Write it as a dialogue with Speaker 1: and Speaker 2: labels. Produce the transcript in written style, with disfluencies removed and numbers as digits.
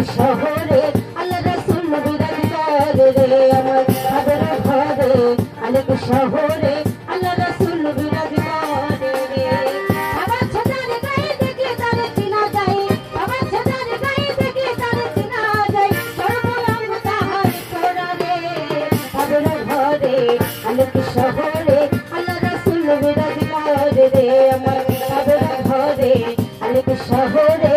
Speaker 1: শহরে আল্লাহ রাসূল বিরাজ করে রে আমার কাবের ঘরে আলেক শহরে আল্লাহ রাসূল বিরাজ করে রে আমার ছেদার গায়ে দেখলে তারে চিনা যায় আমার ছেদার গায়ে দেখলে তারে চিনা যায় সর্বনাম তাহার তোরা রে কাবের ঘরে আলেক শহরে আল্লাহ রাসূল বিরাজ করে রে আমার কাবের ঘরে আলেক শহরে